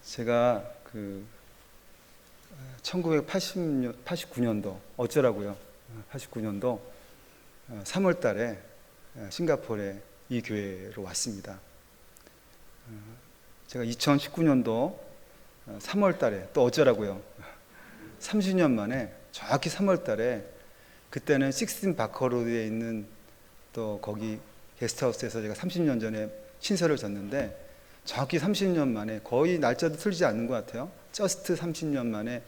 제가 1989년도 어쩌라고요? 89년도 3월 달에 싱가포르에 이 교회로 왔습니다. 제가 2019년도 3월 달에 또 어쩌라고요? 30년 만에 정확히 3월 달에, 그때는 16 바커로드에 있는 또 거기 게스트하우스에서 제가 30년 전에 신설을 졌는데, 정확히 30년 만에, 거의 날짜도 틀리지 않는 것 같아요. 저스트 30년 만에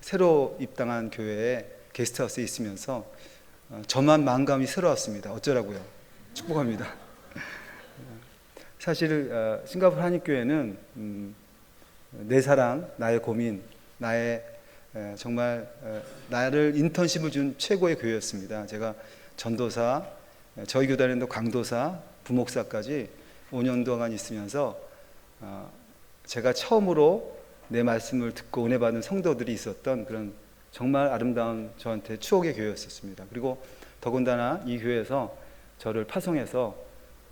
새로 입당한 교회에 게스트하우스에 있으면서 저만 마음감이 새로웠습니다. 어쩌라고요? 축복합니다. 사실 싱가포르 한인교회는 내 사랑, 나의 고민, 나의 정말 나를 인턴십을 준 최고의 교회였습니다. 제가 전도사, 저희 교단에도 강도사, 부목사까지 5년 동안 있으면서 제가 처음으로 내 말씀을 듣고 은혜 받은 성도들이 있었던 그런 정말 아름다운 저한테 추억의 교회였었습니다. 그리고 더군다나 이 교회에서 저를 파송해서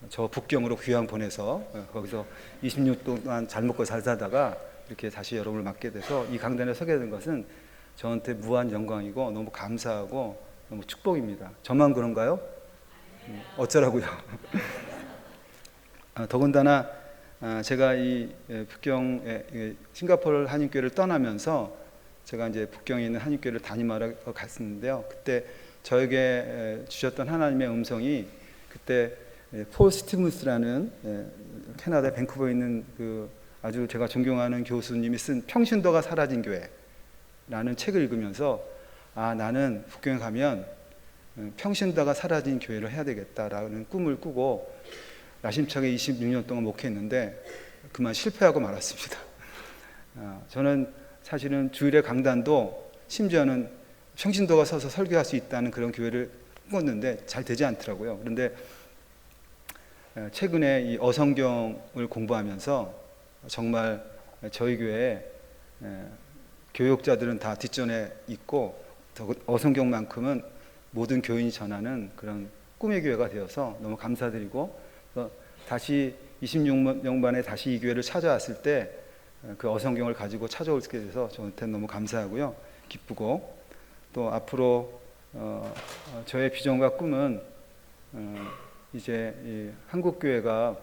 저 북경으로 귀양 보내서 거기서 26년 동안 잘 먹고 잘 살다가 이렇게 다시 여러분을 맡게 돼서 이 강단에 서게 된 것은 저한테 무한 영광이고 너무 감사하고 너무 축복입니다. 저만 그런가요? 어쩌라고요? 더군다나 제가 이 북경에 싱가포르 한인교회를 떠나면서 제가 이제 북경에 있는 한인교회를 담임하러 갔었는데요. 그때 저에게 주셨던 하나님의 음성이, 그때 폴 스티븐스라는 캐나다 밴쿠버에 있는 그 아주 제가 존경하는 교수님이 쓴 평신도가 사라진 교회라는 책을 읽으면서 나는 북경에 가면 평신도가 사라진 교회를 해야 되겠다라는 꿈을 꾸고 야심차게 26년 동안 목회했는데 그만 실패하고 말았습니다. 저는 사실은 주일의 강단도 심지어는 평신도가 서서 설교할 수 있다는 그런 교회를 꿈꿨는데 잘 되지 않더라고요. 그런데 최근에 이 어성경을 공부하면서 정말 저희 교회에 교역자들은 다 뒷전에 있고 어성경만큼은 모든 교인이 전하는 그런 꿈의 교회가 되어서 너무 감사드리고, 다시 26년 만에 다시 이 교회를 찾아왔을 때 그 어성경을 가지고 찾아오게 돼서 저한테 너무 감사하고요, 기쁘고, 또 앞으로 저의 비전과 꿈은 이제 이 한국 교회가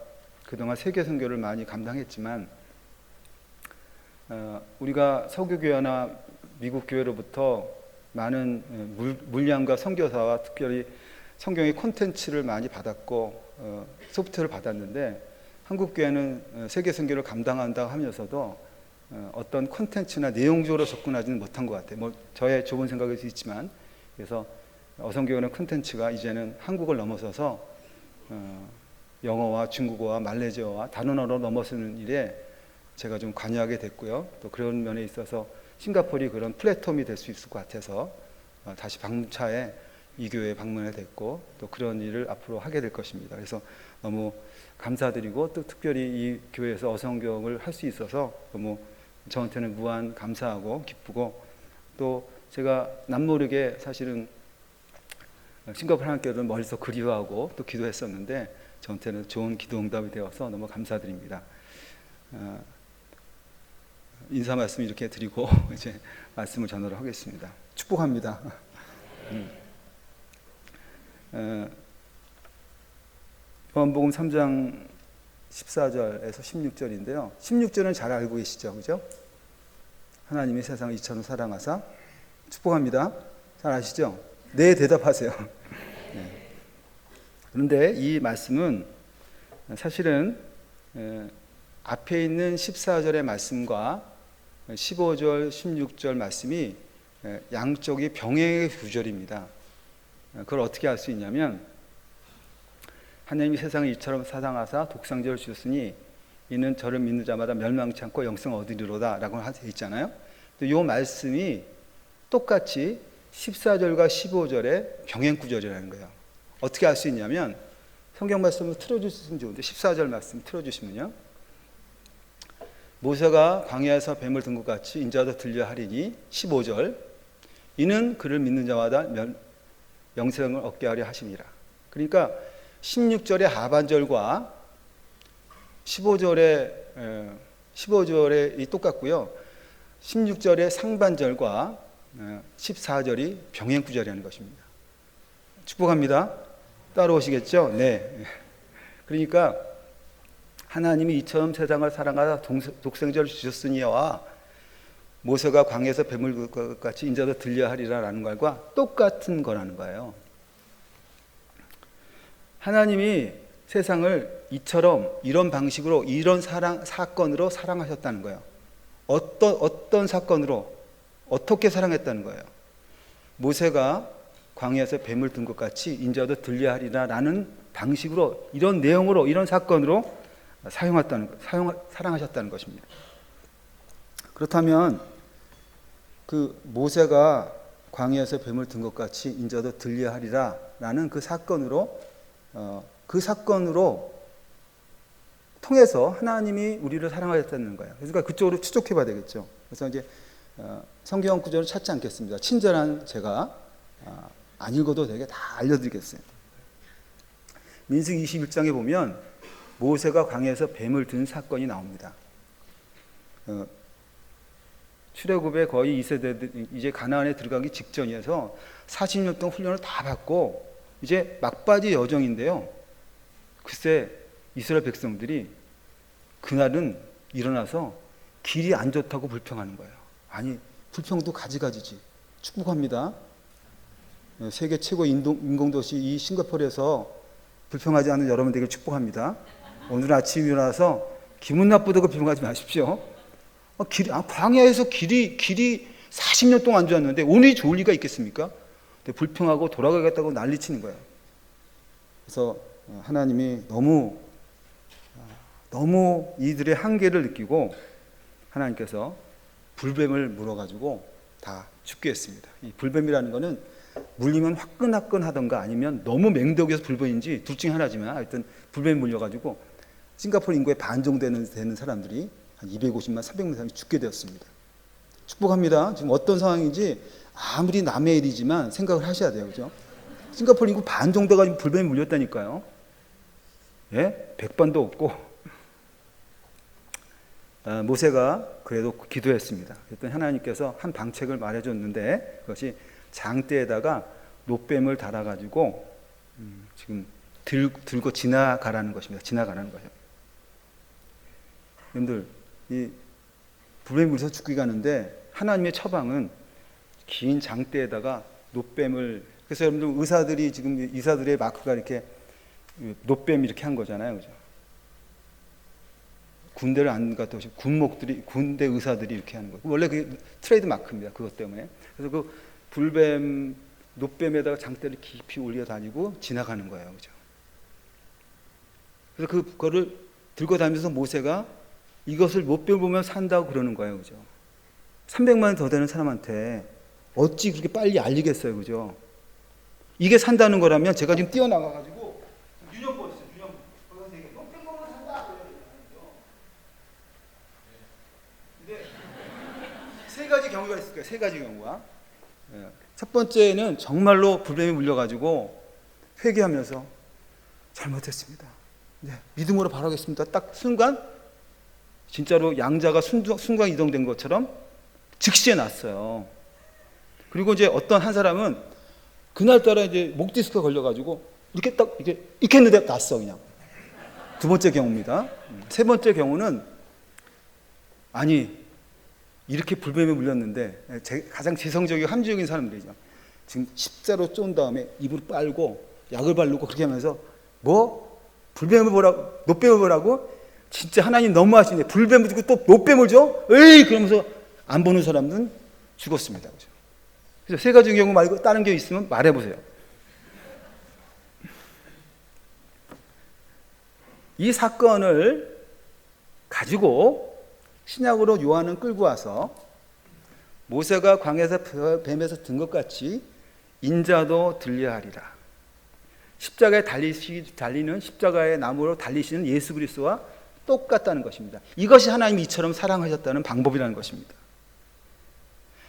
그동안 세계 선교를 많이 감당했지만 우리가 서구 교회나 미국 교회로부터 많은 물량과 선교사와 특별히 성경의 콘텐츠를 많이 받았고 소프트를 받았는데, 한국 교회는 세계 선교를 감당한다고 하면서도 어떤 콘텐츠나 내용적으로 접근하지는 못한 것 같아요. 뭐 저의 좁은 생각일 수 있지만, 그래서 어성교회는 콘텐츠가 이제는 한국을 넘어서서 영어와 중국어와 말레이어와 다른 언어로 넘어서는 일에 제가 좀 관여하게 됐고요. 또 그런 면에 있어서 싱가포르이 그런 플랫폼이 될 수 있을 것 같아서 다시 방문차에 이 교회에 방문하게 됐고, 또 그런 일을 앞으로 하게 될 것입니다. 그래서 너무 감사드리고, 또 특별히 이 교회에서 어성경을 할 수 있어서 너무 저한테는 무한 감사하고 기쁘고, 또 제가 남모르게 사실은 싱가포르 한인교회를 멀리서 그리워하고 또 기도했었는데 저한테는 좋은 기도 응답이 되어서 너무 감사드립니다. 인사 말씀 이렇게 드리고 이제 말씀을 전하도록 하겠습니다. 축복합니다. 요한복음 3장 14절에서 16절인데요. 16절은 잘 알고 계시죠? 그죠? 하나님이 세상을 이처럼 사랑하사, 축복합니다. 잘 아시죠? 네, 대답하세요. 네. 그런데 이 말씀은 사실은 앞에 있는 14절의 말씀과 15절, 16절 말씀이 양쪽이 병행의 구절입니다. 그걸 어떻게 알 수 있냐면, 하나님이 세상을 이처럼 사랑하사 독생자를 주셨으니 이는 저를 믿는 자마다 멸망치 않고 영생을 얻으리로다 라고 되어 있잖아요. 이 말씀이 똑같이 14절과 15절의 병행 구절이라는 거예요. 어떻게 알 수 있냐면, 성경 말씀을 틀어주시면 좋은데 14절 말씀 틀어주시면요, 모세가 광야에서 뱀을 든 것 같이 인자도 들려 하리니, 15절, 이는 그를 믿는 자마다 영생을 얻게 하려 하시니라. 그러니까 16절의 하반절과 15절의 15절에 똑같고요. 16절의 상반절과 14절이 병행구절이라는 것입니다. 축복합니다. 따라오시겠죠? 네. 그러니까 하나님이 이처럼 세상을 사랑하사 독생자를 주셨으니와 모세가 광야에서 뱀을 같이 인자도 들려하리라라는 말과 똑같은 거라는 거예요. 하나님이 세상을 이처럼 이런 방식으로 이런 사건으로 사랑하셨다는 거예요. 어떤 사건으로 어떻게 사랑했다는 거예요. 모세가 광야에서 뱀을 든 것 같이 인자도 들려하리라라는 방식으로 이런 내용으로 이런 사건으로 사랑하셨다는 것입니다. 그렇다면 그 모세가 광야에서 뱀을 든 것 같이 인자도 들려하리라라는 그 사건으로 통해서 하나님이 우리를 사랑하셨다는 거예요. 그러니까 그쪽으로 추적해 봐야 되겠죠. 그래서 이제 성경 구절을 찾지 않겠습니다. 친절한 제가 안 읽어도 되게 다 알려드리겠어요. 민수기 21장에 보면 모세가 광야에서 뱀을 든 사건이 나옵니다. 출애굽의 거의 2세대들 이제 가나안에 들어가기 직전이어서 40년 동안 훈련을 다 받고 이제 막바지 여정인데요. 글쎄 이스라엘 백성들이 그날은 일어나서 길이 안 좋다고 불평하는 거예요. 아니 불평도 가지가지지. 축복합니다. 세계 최고 인공도시 이 싱가포르에서 불평하지 않는 여러분 되길 축복합니다. 오늘 아침 일어나서 기분 나쁘다고 불평하지 마십시오. 광야에서 길이 40년 동안 안 좋았는데 오늘이 좋을 리가 있겠습니까? 불평하고 돌아가겠다고 난리치는 거예요. 그래서 하나님이 너무 이들의 한계를 느끼고 하나님께서 불뱀을 물어가지고 다 죽게 했습니다. 이 불뱀이라는 거는 물리면 화끈화끈하던가 아니면 너무 맹독해서 불뱀인지 둘 중에 하나지만 하여튼 불뱀이 물려가지고 싱가포르 인구의 반 정도 되는 사람들이 한 250만 300만 사람이 죽게 되었습니다. 축복합니다. 지금 어떤 상황인지 아무리 남의 일이지만 생각을 하셔야 돼요. 그죠? 싱가포르 인구 반 정도가 지금 불뱀이 물렸다니까요. 예? 백반도 없고. 모세가 그래도 기도했습니다. 그랬더니 하나님께서 한 방책을 말해줬는데 그것이 장대에다가 노뱀을 달아가지고 지금 들고 지나가라는 것입니다. 지나가라는 거죠. 여러분들 이 불뱀이 물려서 죽게 가는데 하나님의 처방은 긴 장대에다가 노뱀을 그래서 여러분들 의사들이 지금 의사들의 마크가 이렇게 노뱀 이렇게 한 거잖아요, 그죠? 군대를 안 갔다 오신 군대 의사들이 이렇게 하는 거예요. 원래 그게 트레이드 마크입니다. 그것 때문에. 그래서 그 불뱀 노뱀에다가 장대를 깊이 올려 다니고 지나가는 거예요, 그죠? 그래서 그거를 들고 다니면서 모세가 이것을 노뱀을 보면 산다고 그러는 거예요, 그죠? 300만 더 되는 사람한테 어찌 그렇게 빨리 알리겠어요, 그죠? 이게 산다는 거라면 제가 지금 뛰어나가가지고 유념보 있어요, 유념보. 거기서 되게 노뱀 보면 산다. 근데 세 가지 경우가 있을 거예요, 세 가지 경우가. 첫 번째는 정말로 불뱀이 물려가지고 회개하면서 잘못했습니다. 네, 믿음으로 바라겠습니다. 딱 순간 진짜로 양자가 순간 이동된 것처럼 즉시에 났어요. 그리고 이제 어떤 한 사람은 그날따라 이제 목 디스크가 걸려가지고 이렇게 딱 이렇게 했는데 났어 그냥. 두 번째 경우입니다. 세 번째 경우는 아니 이렇게 불뱀에 물렸는데 가장 지성적이고 함지적인 사람들이죠. 지금 십자로 쫀 다음에 입을 빨고 약을 바르고 그렇게 하면서 뭐 불뱀을 보라고 노뱀을 보라고 진짜 하나님 너무하시네. 불뱀을 주고 또 노뱀을 줘? 에이 그러면서 안 보는 사람은 죽었습니다. 그죠? 그래서 세 가지 경우 말고 다른 게 있으면 말해보세요. 이 사건을 가지고 신약으로 요한은 끌고 와서 모세가 광야에서 뱀에서 든 것 같이 인자도 들려하리라. 십자가에 달리는 십자가의 나무로 달리시는 예수 그리스도와 똑같다는 것입니다. 이것이 하나님이 이처럼 사랑하셨다는 방법이라는 것입니다.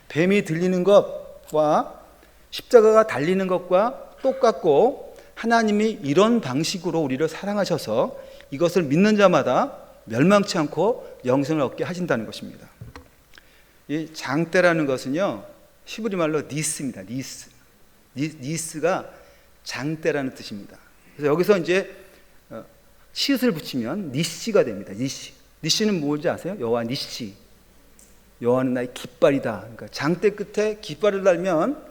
뱀이 들리는 것과 십자가가 달리는 것과 똑같고 하나님이 이런 방식으로 우리를 사랑하셔서 이것을 믿는 자마다 멸망치 않고 영생을 얻게 하신다는 것입니다. 이 장대라는 것은요, 히브리 말로 니스입니다. 니스가 장대라는 뜻입니다. 그래서 여기서 이제 시옷을 붙이면 니시가 됩니다. 니시는 뭔지 아세요? 여호와 니시. 여호와는 나의 깃발이다. 그러니까 장대 끝에 깃발을 달면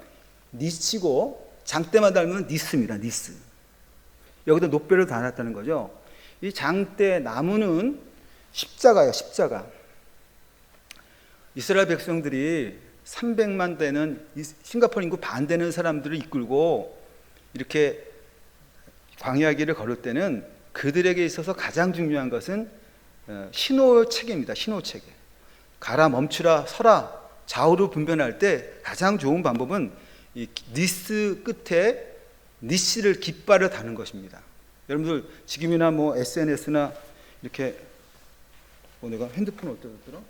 니시고 장대만 달면 니스입니다. 니스. 여기다 노뼈를 달았다는 거죠. 이 장대 나무는 십자가예요. 십자가. 이스라엘 백성들이 300만 되는 싱가포르 인구 반 되는 사람들을 이끌고 이렇게 광야 길을 걸을 때는 그들에게 있어서 가장 중요한 것은 신호체계입니다. 신호체계. 가라, 멈추라, 서라, 좌우로 분변할 때 가장 좋은 방법은 이 니스 끝에 니시를 깃발을 다는 것입니다. 여러분들 지금이나 뭐 SNS나 이렇게 내가 핸드폰 어디다 뒀더라?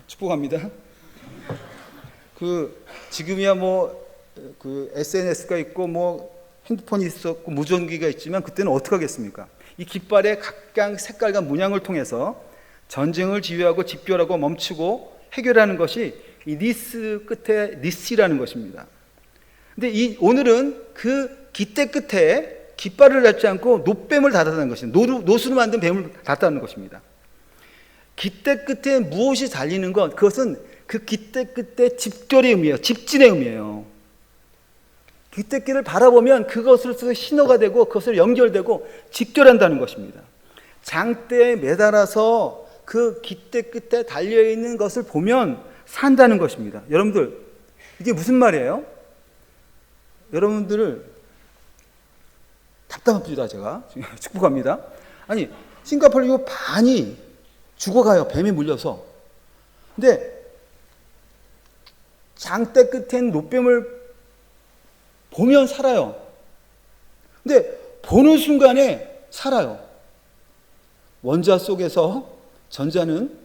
축복합니다. 지금이야 뭐 SNS가 있고 뭐 핸드폰이 있었고 무전기가 있지만 그때는 어떻게 하겠습니까? 이 깃발의 각각 색깔과 문양을 통해서 전쟁을 지휘하고 집결하고 멈추고 해결하는 것이 이 니스 끝에 니시라는 것입니다. 근데 오늘은 그 깃대 끝에 깃발을 달지 않고 노뱀을 달았다는 것입니다. 노수로 만든 뱀을 달았다는 것입니다. 깃대 끝에 무엇이 달리는 것, 그것은 그 깃대 끝에 집결의 의미예요. 집진의 의미예요. 깃대길을 바라보면 그것으로서 신호가 되고 그것을 연결되고 집결한다는 것입니다. 장대에 매달아서 그 깃대 끝에 달려있는 것을 보면 산다는 것입니다. 여러분들, 이게 무슨 말이에요? 여러분들을 답답합니다. 제가 축복합니다. 아니, 싱가포르 이거 반이 죽어가요. 뱀에 물려서. 근데 장대 끝엔 노뱀을 보면 살아요. 근데 보는 순간에 살아요. 원자 속에서 전자는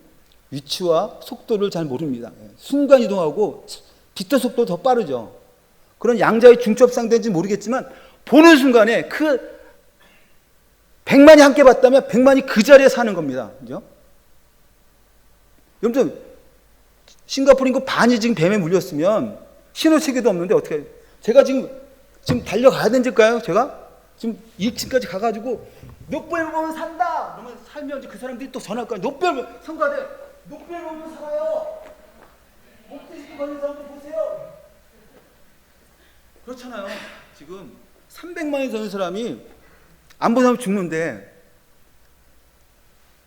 위치와 속도를 잘 모릅니다. 순간 이동하고 빛의 속도 더 빠르죠. 그런 양자의 중첩 상대인지 모르겠지만 보는 순간에 그 100만이 함께 봤다면 100만이 그 자리에 사는 겁니다. 그죠? 여러분들, 싱가포르 인구 반이 지금 뱀에 물렸으면 신호체계도 없는데 어떻게, 제가 지금 달려가야 되는지까요? 제가 지금 2층까지 가가지고 노뱀을 보면 산다! 그러면 살면 그 사람들이 또 전화할 거예요. 노뱀을, 성가대, 노뱀을 보면 살아요! 목디스크 걸린 사람들 보세요! 그렇잖아요. 지금 300만이 되는 사람이 안 보면 죽는데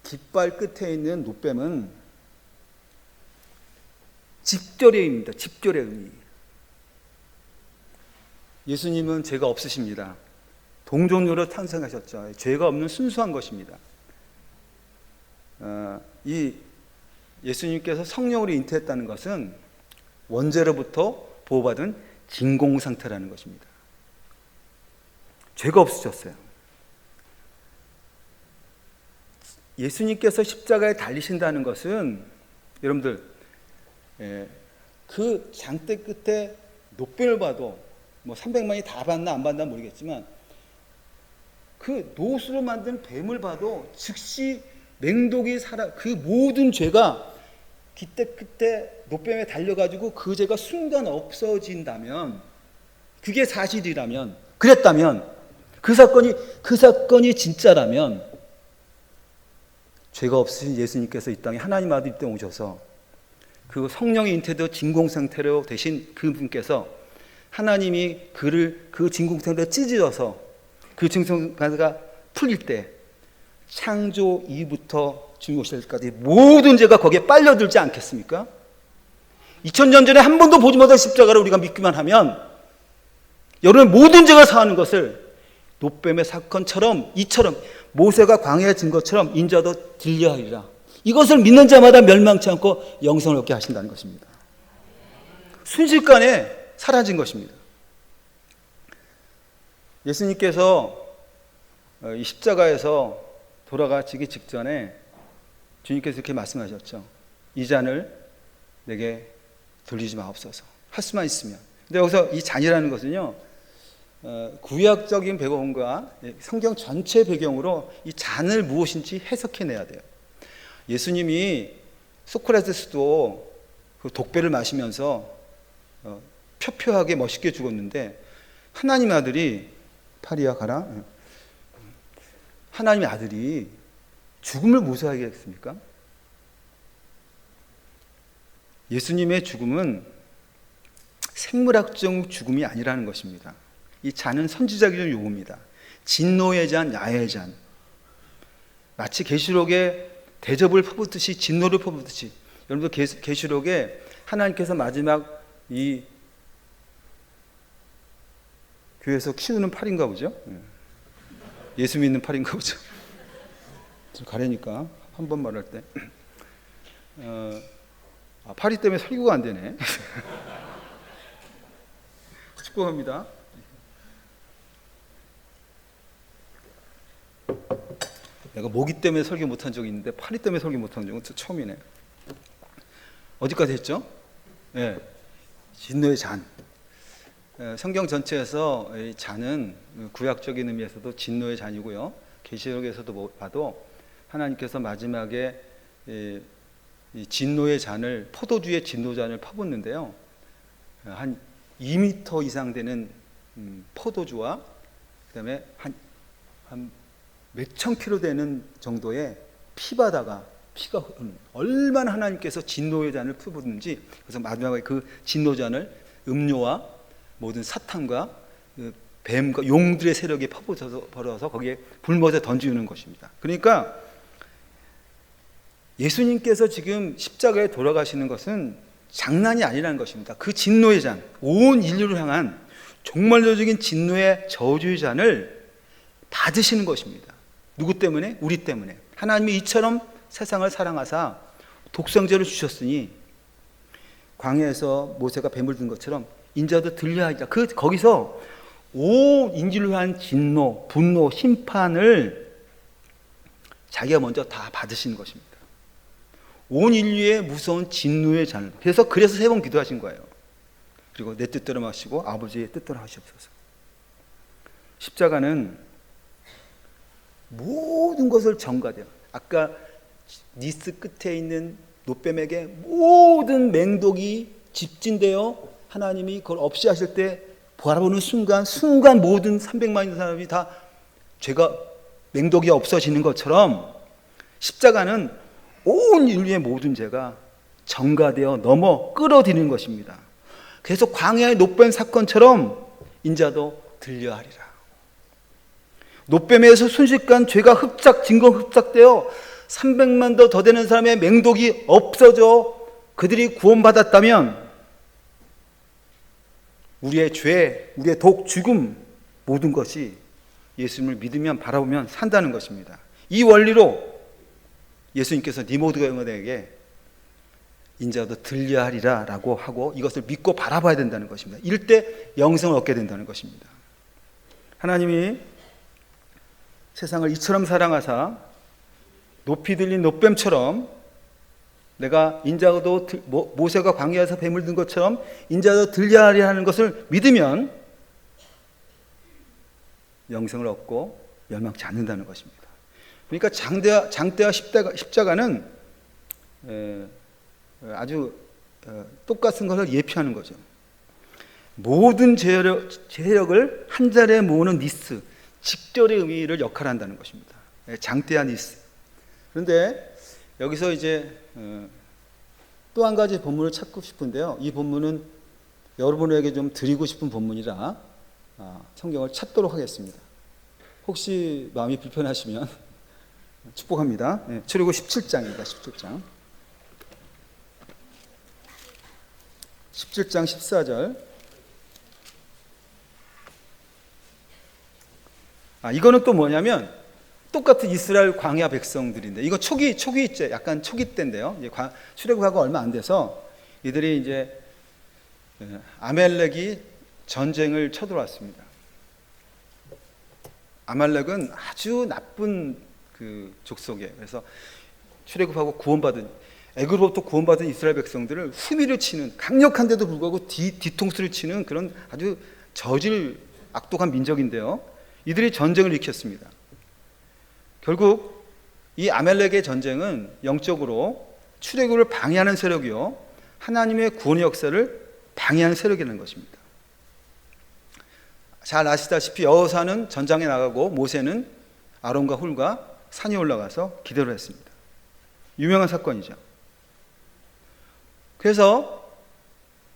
깃발 끝에 있는 노뱀은 집결의 의미입니다. 집결의 의미. 예수님은 죄가 없으십니다. 동정녀로 탄생하셨죠. 죄가 없는 순수한 것입니다. 이 예수님께서 성령으로 잉태했다는 것은 원죄로부터 보호받은 진공 상태라는 것입니다. 죄가 없으셨어요. 예수님께서 십자가에 달리신다는 것은 여러분들, 그 장대 끝에 노뱀을 봐도 뭐 300만이 다 봤나 안 봤나 모르겠지만 그 노수로 만든 뱀을 봐도 즉시 맹독이 그 모든 죄가 깃대 끝에 노뱀에 달려가지고 그 죄가 순간 없어진다면, 그게 사실이라면, 그랬다면, 그 사건이 진짜라면 죄가 없으신 예수님께서 이 땅에 하나님 아들 이 땅에 오셔서 그 성령의 잉태도 진공 상태로 되신 그분께서 하나님이 그를 그 진공 상태로 찢어서 그 진공 상태가 풀릴 때 창조 이후부터 주님 오실 때까지 모든 죄가 거기에 빨려들지 않겠습니까? 2000년 전에 한 번도 보지 못한 십자가를 우리가 믿기만 하면 여러분 모든 죄가 사하는 것을 노뱀의 사건처럼 이처럼 모세가 광야에 진 것처럼 인자도 들려하리라. 이것을 믿는 자마다 멸망치 않고 영생을 얻게 하신다는 것입니다. 순식간에 사라진 것입니다. 예수님께서 이 십자가에서 돌아가시기 직전에 주님께서 이렇게 말씀하셨죠. 이 잔을 내게 돌리지 마옵소서. 할 수만 있으면. 근데 여기서 이 잔이라는 것은요, 구약적인 배경과 성경 전체 배경으로 이 잔을 무엇인지 해석해내야 돼요. 예수님이 소크라테스도 그 독배를 마시면서 표표하게 멋있게 죽었는데 하나님 아들이 파리야 가라. 하나님의 아들이 죽음을 무서워하게 했습니까? 예수님의 죽음은 생물학적 죽음이 아니라는 것입니다. 이 잔은 선지자적인 용어입니다. 진노의 잔, 야의 잔. 마치 계시록에 대접을 퍼붓듯이 진노를 퍼붓듯이, 여러분들 계시록에 하나님께서 마지막 이 교회에서 키우는 팔인가 보죠? 예수 믿는 팔인가 보죠? 좀 가려니까 한 번 말할 때 파리 때문에 설교가 안 되네. 축복합니다. 내가 모기 때문에 설교 못한 적이 있는데 파리 때문에 설교 못한 적은 처음이네. 어디까지 했죠? 네, 진노의 잔. 성경 전체에서 이 잔은 구약적인 의미에서도 진노의 잔이고요. 계시록에서도 봐도 하나님께서 마지막에 이 진노의 잔을, 포도주의 진노잔을 퍼붓는데요. 한 2m 이상 되는 포도주와 그다음에 한 몇천 킬로 되는 정도의 피바다가, 피가 흐르는, 얼마나 하나님께서 진노의 잔을 퍼붓는지. 그래서 마지막에 그 진노잔을 음료와 모든 사탄과 뱀과 용들의 세력에 퍼부어서 거기에 불못에 던지는 것입니다. 그러니까 예수님께서 지금 십자가에 돌아가시는 것은 장난이 아니라는 것입니다. 그 진노의 잔, 온 인류를 향한 종말론적인 진노의 저주의 잔을 받으시는 것입니다. 누구 때문에? 우리 때문에. 하나님이 이처럼 세상을 사랑하사 독생자를 주셨으니 광야에서 모세가 뱀을 든 것처럼 인자도 들려야 하리라. 거기서 온 인류를 위한 진노, 분노, 심판을 자기가 먼저 다 받으시는 것입니다. 온 인류의 무서운 진노의 잔을. 그래서 3번 기도하신 거예요. 그리고 내 뜻대로 마시고 아버지의 뜻대로 하시옵소서. 십자가는 모든 것을 전가돼요. 아까 니스 끝에 있는 노뱀에게 모든 맹독이 집진되어 하나님이 그걸 없이 하실 때 바라보는 순간 모든 300만 있는 사람이 다 죄가, 맹독이 없어지는 것처럼 십자가는 온 인류의 모든 죄가 전가되어 넘어 끌어들이는 것입니다. 그래서 광야의 노뱀 사건처럼 인자도 들려하리라. 노뱀에서 순식간 죄가 진공 흡착되어 300만 더 되는 사람의 맹독이 없어져 그들이 구원받았다면 우리의 죄, 우리의 독, 죽음, 모든 것이 예수님을 믿으면, 바라보면 산다는 것입니다. 이 원리로 예수님께서 니모데에게 인자도 들려하리라 라고 하고 이것을 믿고 바라봐야 된다는 것입니다. 이럴 때 영생을 얻게 된다는 것입니다. 하나님이 세상을 이처럼 사랑하사 높이 들린 노뱀처럼, 내가 인자도 모세가 광야에서 뱀을 든 것처럼 인자도 들려하리라 하는 것을 믿으면 영생을 얻고 멸망치 않는다는 것입니다. 그러니까 장대와 십자가는 아주 똑같은 것을 예표하는 거죠. 모든 제력을 한 자리에 모으는 니스, 직절의 의미를 역할한다는 것입니다. 장대와 니스. 그런데 여기서 이제 또 한 가지 본문을 찾고 싶은데요. 이 본문은 여러분에게 좀 드리고 싶은 본문이라 성경을 찾도록 하겠습니다. 혹시 마음이 불편하시면 축복합니다. 출애굽 17장입니다. 17장 14절. 이거는 또 뭐냐면 똑같은 이스라엘 광야 백성들인데, 이거 초기 때, 약간 초기 때인데요. 출애굽하고 얼마 안 돼서 이들이 이제 아말렉이 전쟁을 쳐들어왔습니다. 아말렉은 아주 나쁜 그 족속이에요. 그래서 출애굽하고 구원받은, 애굽으로부터 구원받은 이스라엘 백성들을 후미를 치는, 강력한데도 불구하고 뒤통수를 치는 그런 아주 저질 악독한 민족인데요. 이들이 전쟁을 일으켰습니다. 결국 이 아말렉의 전쟁은 영적으로 출애굽을 방해하는 세력이요, 하나님의 구원의 역사를 방해하는 세력이라는 것입니다. 잘 아시다시피 여호수아는 전장에 나가고 모세는 아론과 훌과 산에 올라가서 기도를 했습니다. 유명한 사건이죠. 그래서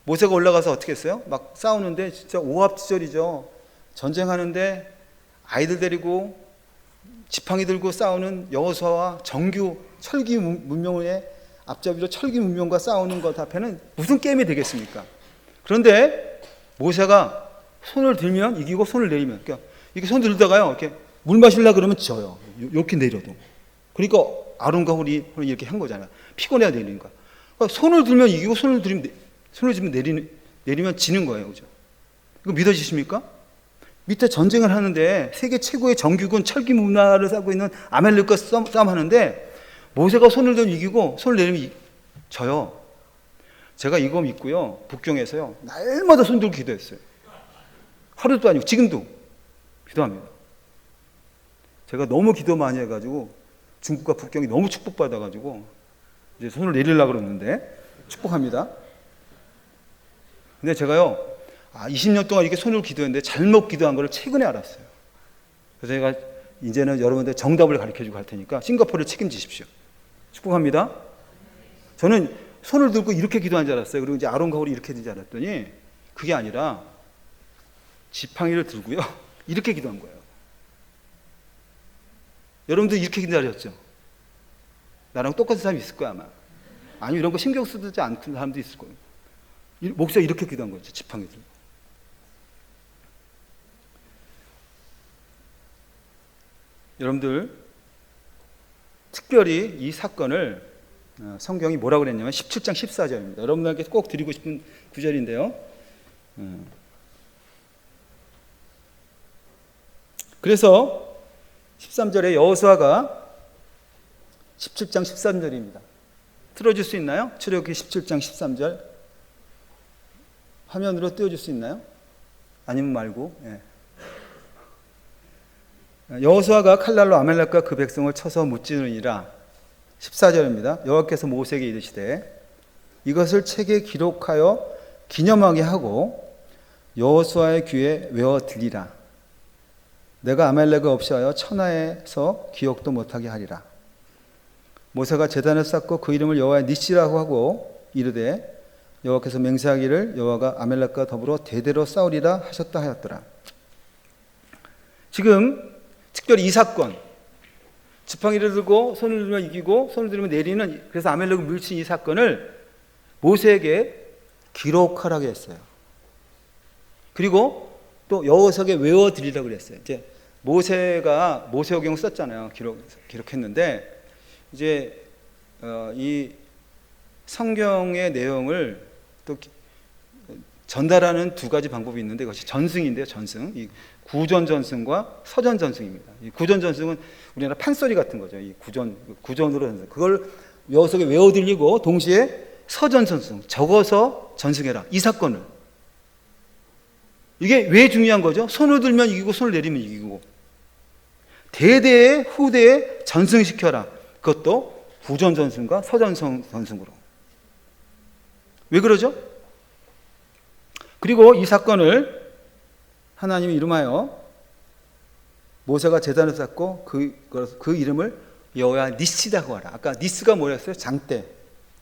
모세가 올라가서 어떻게 했어요? 막 싸우는데 진짜 오합지졸이죠. 전쟁하는데 아이들 데리고 지팡이 들고 싸우는 여호수아와 정규 철기 문명의 앞잡이로 철기 문명과 싸우는 것 앞에는 무슨 게임이 되겠습니까? 그런데 모세가 손을 들면 이기고 손을 내리면, 그러니까 이렇게 손 들다가요, 이렇게 물 마시려 그러면 져요. 이렇게 내려도. 그러니까 아론과 훌이 이렇게 한 거잖아요. 피곤해야 내리는 거야. 그러니까 손을 들면 이기고 손을 들면 내리면 지는 거예요, 그죠? 이거 믿어지십니까? 밑에 전쟁을 하는데 세계 최고의 정규군 철기 문화를 쌓고 있는 아말렉과 싸움하는데 모세가 손을 들면 이기고 손을 내리면 져요. 제가 이거 믿고요, 북경에서요 날마다 손 들고 기도했어요. 하루도 아니고 지금도 기도합니다. 제가 너무 기도 많이 해가지고 중국과 북경이 너무 축복받아가지고 이제 손을 내리려고 그러는데 축복합니다. 근데 제가요 20년 동안 이렇게 손을 기도했는데 잘못 기도한 걸 최근에 알았어요. 그래서 제가 이제는 여러분들 정답을 가르쳐주고 갈 테니까 싱가포르를 책임지십시오. 축복합니다. 저는 손을 들고 이렇게 기도한 줄 알았어요. 그리고 이제 아론과 훌이 이렇게 된 줄 알았더니 그게 아니라 지팡이를 들고요 이렇게 기도한 거예요. 여러분들 이렇게 기도하셨죠? 나랑 똑같은 사람이 있을 거야 아마. 아니면 이런 거 신경 쓰지 않는 사람도 있을 거예요. 목사가 이렇게 기도한 거죠. 지팡이 들고. 여러분들 특별히 이 사건을 성경이 뭐라고 그랬냐면 17장 14절입니다. 여러분들에게 꼭 드리고 싶은 구절인데요. 그래서 13절에 여호수아가 17장 13절입니다. 틀어줄 수 있나요? 출애굽기 17장 13절 화면으로 띄워줄 수 있나요? 아니면 말고. 예. 여호수아가 칼날로 아말렉과 그 백성을 쳐서 무찌르니라. 14절입니다. 여호와께서 모세에게 이르시되 이것을 책에 기록하여 기념하게 하고 여호수아의 귀에 외워 들리라. 내가 아말렉을 없이 하여 천하에서 기억도 못하게 하리라. 모세가 제단을 쌓고 그 이름을 여호와의 니시라고 하고 이르되 여호와께서 맹세하기를 여호와가 아말렉과 더불어 대대로 싸우리라 하셨다 하였더라. 지금 특별히 이 사건, 지팡이를 들고 손을 들면 이기고 손을 들면 내리는, 그래서 아말렉을 물친 이 사건을 모세에게 기록하라고 했어요. 그리고 또 여호수아에게 외워드리라고 그랬어요. 이제 모세가 모세오경을 썼잖아요. 기록했는데 이제 이 성경의 내용을 또 전달하는 두 가지 방법이 있는데 그것이 전승인데요. 전승. 이 구전 전승과 서전 전승입니다. 이 구전 전승은 우리나라 판소리 같은 거죠. 이 구전으로 전승. 그걸 여호수아에게 외워드리고 동시에 서전 전승, 적어서 전승해라. 이 사건을. 이게 왜 중요한 거죠? 손을 들면 이기고 손을 내리면 이기고 대대에 후대에 전승시켜라. 그것도 구전 전승과 서전 전승으로. 왜 그러죠? 그리고 이 사건을 하나님이 이름하여 모세가 제단을 쌓고 그 이름을 여호와 니시라고 하라. 아까 니스가 뭐였어요? 장대.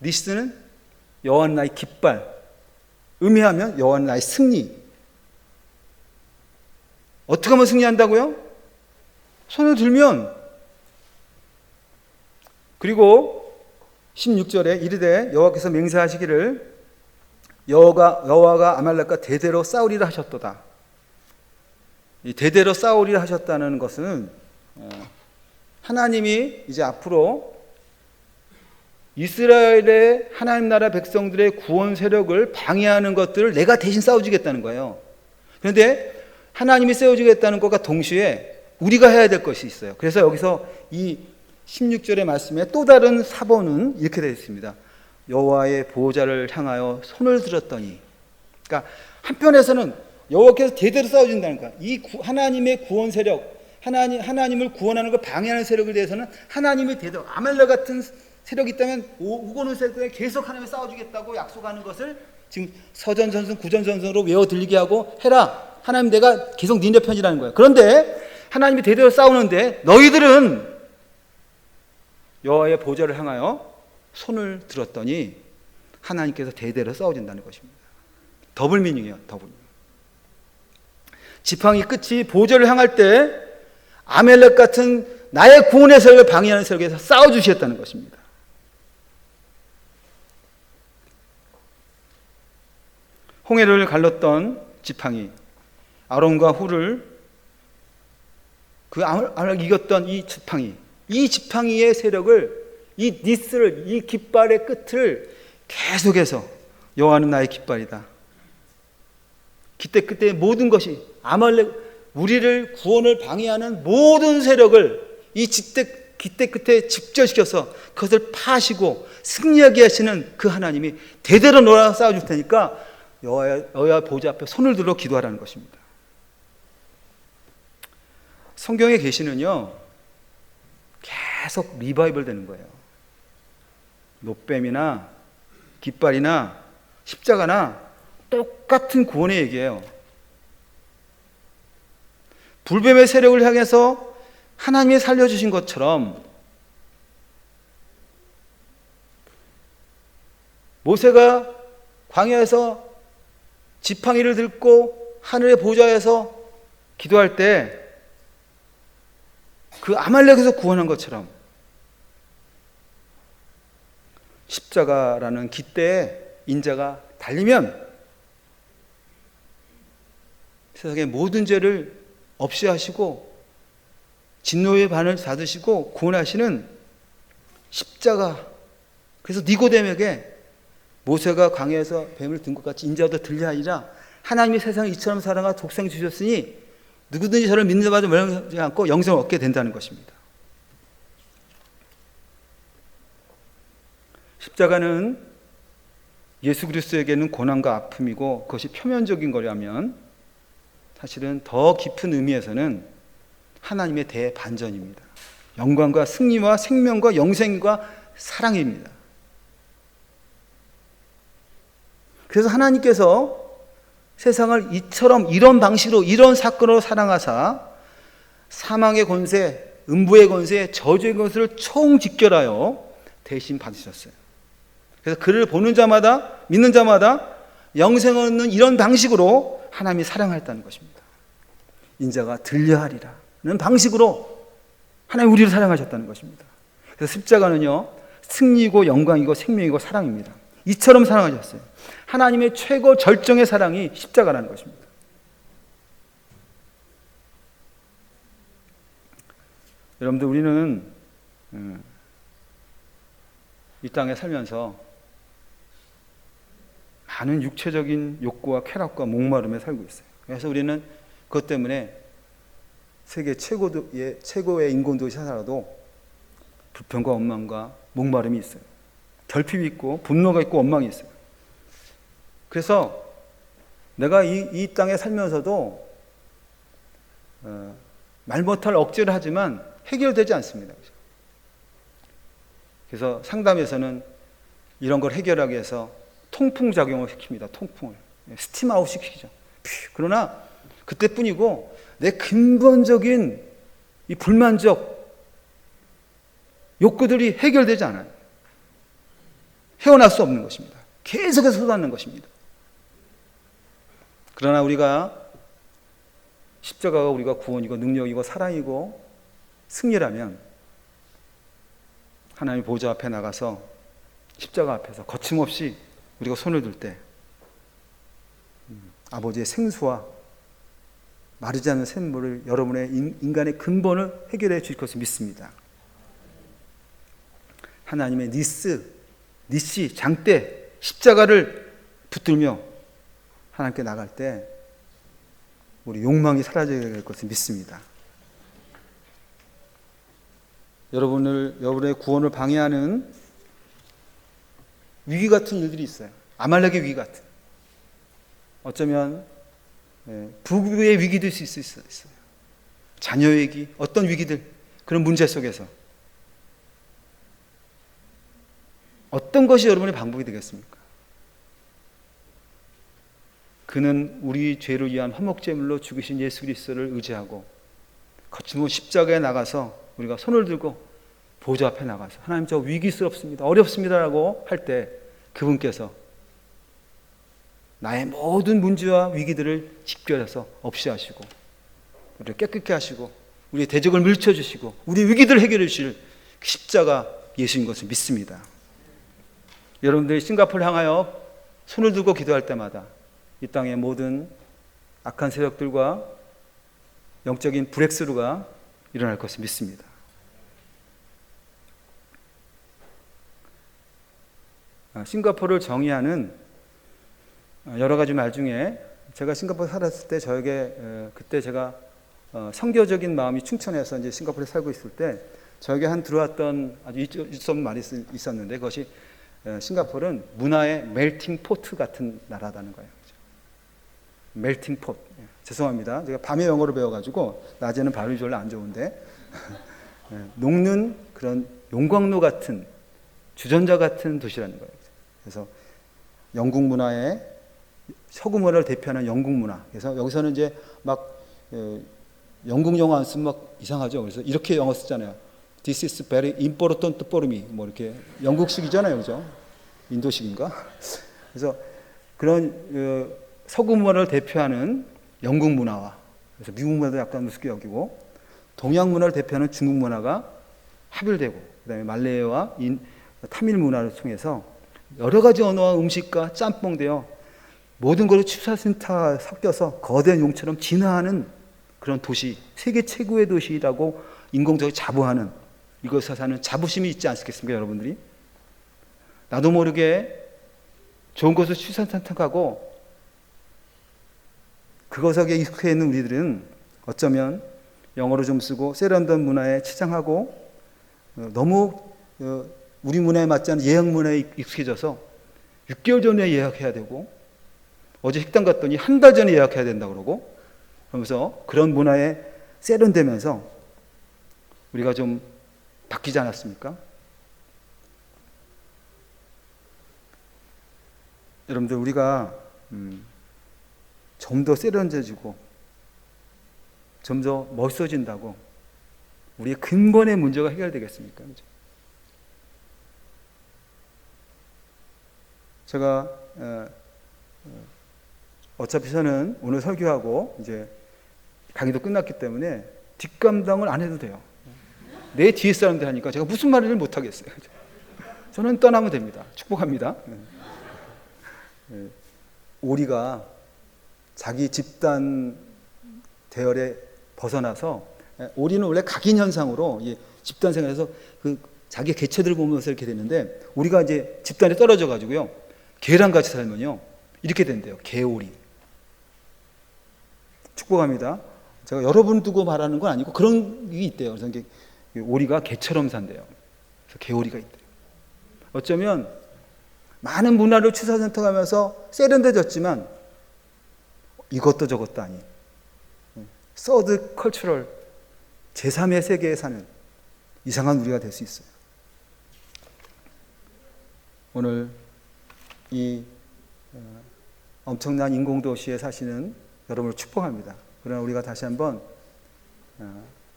니스는 여호와 나의 깃발. 의미하면 여호와 나의 승리. 어떻게 하면 승리한다고요? 손을 들면. 그리고 16절에 이르되 여호와께서 맹세하시기를 여호와가 아말렉과 대대로 싸우리라 하셨도다. 이 대대로 싸우리라 하셨다는 것은 하나님이 이제 앞으로 이스라엘의 하나님 나라 백성들의 구원 세력을 방해하는 것들을 내가 대신 싸워주겠다는 거예요. 그런데 하나님이 세워주겠다는 것과 동시에 우리가 해야 될 것이 있어요. 그래서 여기서 이 16절의 말씀에 또 다른 사본은 이렇게 되어 있습니다. 여호와의 보호자를 향하여 손을 들었더니. 그러니까 한편에서는 여호와께서 대대로 싸워준다는 거야. 하나님의 구원 세력, 하나님을 구원하는 걸 방해하는 세력에 대해서는 하나님이 대대로, 아말렉 같은 세력이 있다면 오고는 세력에 계속 하나님이 싸워주겠다고 약속하는 것을 지금 서전전승 구전전승으로 외워 들리게 하고 해라. 하나님 내가 계속 니네 편이라는 거야. 그런데 하나님이 대대로 싸우는데 너희들은 여호와의 보좌를 향하여 손을 들었더니 하나님께서 대대로 싸워준다는 것입니다. 더블 미닝이에요. 더블. 지팡이 끝이 보좌를 향할 때 아멜렉 같은 나의 구원의 세력을 방해하는 세력에서 싸워주시겠다는 것입니다. 홍해를 갈랐던 지팡이, 아론과 훌을 이겼던 이 지팡이의 세력을, 이 니스를, 이 깃발의 끝을 계속해서 여호와는 나의 깃발이다. 그때 모든 것이 우리를 구원을 방해하는 모든 세력을 이 깃대 끝에 집결시켜서 그것을 파시고 승리하게 하시는 그 하나님이 대대로 너랑 싸워줄 테니까 여호와 보좌 앞에 손을 들어 기도하라는 것입니다. 성경의 계시는요 계속 리바이벌 되는 거예요. 놋뱀이나 깃발이나 십자가나 똑같은 구원의 얘기예요. 불뱀의 세력을 향해서 하나님이 살려주신 것처럼 모세가 광야에서 지팡이를 들고 하늘의 보좌에서 기도할 때 그 아말렉에서 구원한 것처럼 십자가라는 깃대에 인자가 달리면 세상의 모든 죄를 없이 하시고 진노의 반을 닫으시고 구원하시는 십자가. 그래서 니고데에게 모세가 광야에서 뱀을 든 것 같이 인자도 들려 하리라. 하나님이 세상을 이처럼 사랑하 독생 주셨으니 누구든지 저를 믿는 자마다 멸망하지 않고 영생을 얻게 된다는 것입니다. 십자가는 예수 그리스도에게는 고난과 아픔이고 그것이 표면적인 거라면 사실은 더 깊은 의미에서는 하나님의 대반전입니다. 영광과 승리와 생명과 영생과 사랑입니다. 그래서 하나님께서 세상을 이런 방식으로, 이런 사건으로 사랑하사 사망의 권세, 음부의 권세, 저주의 권세를 총직결하여 대신 받으셨어요. 그래서 그를 보는 자마다, 믿는 자마다 영생을 얻는 이런 방식으로 하나님이 사랑하였다는 것입니다. 인자가 들려하리라는 방식으로 하나님 우리를 사랑하셨다는 것입니다. 그래서 십자가는요 승리이고 영광이고 생명이고 사랑입니다. 이처럼 사랑하셨어요. 하나님의 최고 절정의 사랑이 십자가라는 것입니다. 여러분들, 우리는 이 땅에 살면서 많은 육체적인 욕구와 쾌락과 목마름에 살고 있어요. 그래서 우리는 그것 때문에 세계 최고의 인권도시 살아도 불평과 원망과 목마름이 있어요. 결핍이 있고 분노가 있고 원망이 있어요. 그래서 내가 이 땅에 살면서도 말 못할 억지를 하지만 해결되지 않습니다. 그래서 상담에서는 이런 걸 해결하기 위해서 통풍작용을 시킵니다. 통풍을. 스팀아웃 시키죠. 그러나 그때뿐이고 내 근본적인 이 불만족 욕구들이 해결되지 않아요. 헤어날 수 없는 것입니다. 계속해서 쏟아내는 것입니다. 그러나 우리가 십자가가 우리가 구원이고 능력이고 사랑이고 승리라면 하나님의 보좌 앞에 나가서 십자가 앞에서 거침없이 우리가 손을 들 때 아버지의 생수와 마르지 않는 샘물을 여러분의 인간의 근본을 해결해 주실 것을 믿습니다. 하나님의 니시 장대 십자가를 붙들며 하나님께 나갈 때 우리 욕망이 사라지게 될 것을 믿습니다. 여러분의 구원을 방해하는 위기 같은 일들이 있어요. 아말렉의 위기 같은. 어쩌면 부부의 위기도 있을 수 있어요. 자녀의 위기, 어떤 위기들, 그런 문제 속에서 어떤 것이 여러분의 방법이 되겠습니까? 그는 우리 죄를 위한 화목제물로 죽으신 예수 그리스도를 의지하고 거침없이 십자가에 나가서 우리가 손을 들고 보좌 앞에 나가서 하나님 저 위기스럽습니다, 어렵습니다라고 할 때 그분께서 나의 모든 문제와 위기들을 직결해서 없이 하시고 우리를 깨끗게 하시고 우리의 대적을 물리쳐주시고 우리의 위기들을 해결해 주실 십자가 예수인 것을 믿습니다. 여러분들이 싱가포르를 향하여 손을 들고 기도할 때마다 이 땅의 모든 악한 세력들과 영적인 브렉스루가 일어날 것을 믿습니다. 싱가포르를 정의하는 여러 가지 말 중에 제가 싱가포르에 살았을 때 저에게 그때 제가 선교적인 마음이 충천해서 이제 싱가포르에 살고 있을 때 저에게 한 들어왔던 아주 유점 말이 있었는데 그것이 싱가포르는 문화의 멜팅 포트 같은 나라라는 거예요. 멜팅 포트. 죄송합니다. 제가 밤에 영어를 배워가지고 낮에는 발음이 별로 안 좋은데 녹는 그런 용광로 같은 주전자 같은 도시라는 거예요. 그래서 영국 문화의 서구 문화를 대표하는 영국 문화. 그래서 여기서는 이제 막 영국 영어 안 쓰면 막 이상하죠. 그래서 이렇게 영어 쓰잖아요. This is very important for me. 뭐 이렇게 영국식이잖아요, 그죠? 인도식인가? 그래서 그런 서구 문화를 대표하는 영국 문화와 그래서 미국 문화도 약간 우습게 여기고 동양 문화를 대표하는 중국 문화가 합일되고 그다음에 말레이와 타밀 문화를 통해서 여러 가지 언어와 음식과 짬뽕되어 모든 것을 취사센터가 섞여서 거대한 용처럼 진화하는 그런 도시, 세계 최고의 도시라고 인공적으로 자부하는 이것에 사는 자부심이 있지 않겠습니까, 여러분들이? 나도 모르게 좋은 것을 취사센터가고 그것에 익숙해 있는 우리들은 어쩌면 영어로 좀 쓰고 세련된 문화에 치장하고 너무 우리 문화에 맞지 않은 예약 문화에 익숙해져서 6개월 전에 예약해야 되고 어제 식당 갔더니 한 달 전에 예약해야 된다고 그러고 그러면서 그런 문화에 세련되면서 우리가 좀 바뀌지 않았습니까? 여러분들 우리가 좀 더 세련돼지고 좀 더 멋있어진다고 우리의 근본의 문제가 해결되겠습니까? 제가 어차피 저는 오늘 설교하고 이제 강의도 끝났기 때문에 뒷감당을 안 해도 돼요. 내 뒤에 사람들 하니까 제가 무슨 말을 못 하겠어요. 저는 떠나면 됩니다. 축복합니다. 오리가 자기 집단 대열에 벗어나서 오리는 원래 각인 현상으로 집단 생활에서 그 자기 개체들 보면서 이렇게 되는데 우리가 이제 집단에 떨어져 가지고요 개랑 같이 살면요 이렇게 된대요. 개오리. 축복합니다. 제가 여러분 두고 말하는 건 아니고 그런 게 있대요. 그래서 이게 오리가 개처럼 산대요. 그래서 개오리가 있대요. 어쩌면 많은 문화를 취사센터 가면서 세련돼졌지만 이것도 저것도 아닌 서드 컬처럴 제3의 세계에 사는 이상한 우리가 될 수 있어요. 오늘 이 엄청난 인공도시에 사시는 여러분을 축복합니다. 그러나 우리가 다시 한번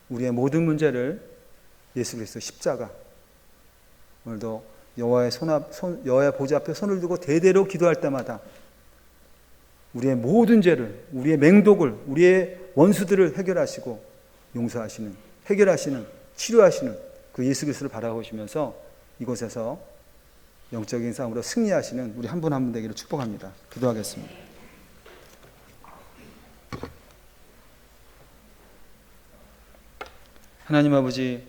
우리의 모든 문제를 예수 그리스도 십자가 오늘도 여호와의 보좌 앞에 손을 두고 대대로 기도할 때마다 우리의 모든 죄를 우리의 맹독을 우리의 원수들을 해결하시고 용서하시는 해결하시는 치료하시는 그 예수 그리스도를 바라보시면서 이곳에서 영적인 싸움으로 승리하시는 우리 한 분 한 분 되기를 축복합니다. 기도하겠습니다. 하나님 아버지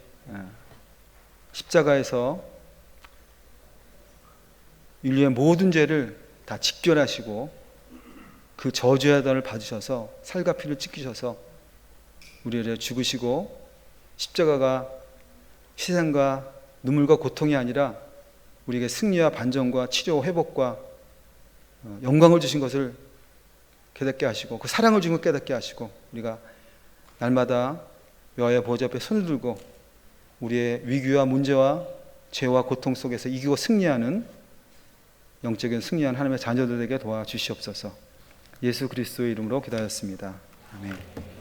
십자가에서 인류의 모든 죄를 다 직결하시고 그 저주의 아단을 받으셔서 살과 피를 찢기셔서 우리를 죽으시고 십자가가 희생과 눈물과 고통이 아니라 우리에게 승리와 반전과 치료, 회복과 영광을 주신 것을 깨닫게 하시고 그 사랑을 주는 걸 깨닫게 하시고 우리가 날마다 여호와의 보좌 앞에 손을 들고 우리의 위기와 문제와 죄와 고통 속에서 이기고 승리하는 영적인 승리한 하나님의 자녀들에게 도와주시옵소서. 예수 그리스도의 이름으로 기도하였습니다. 아멘.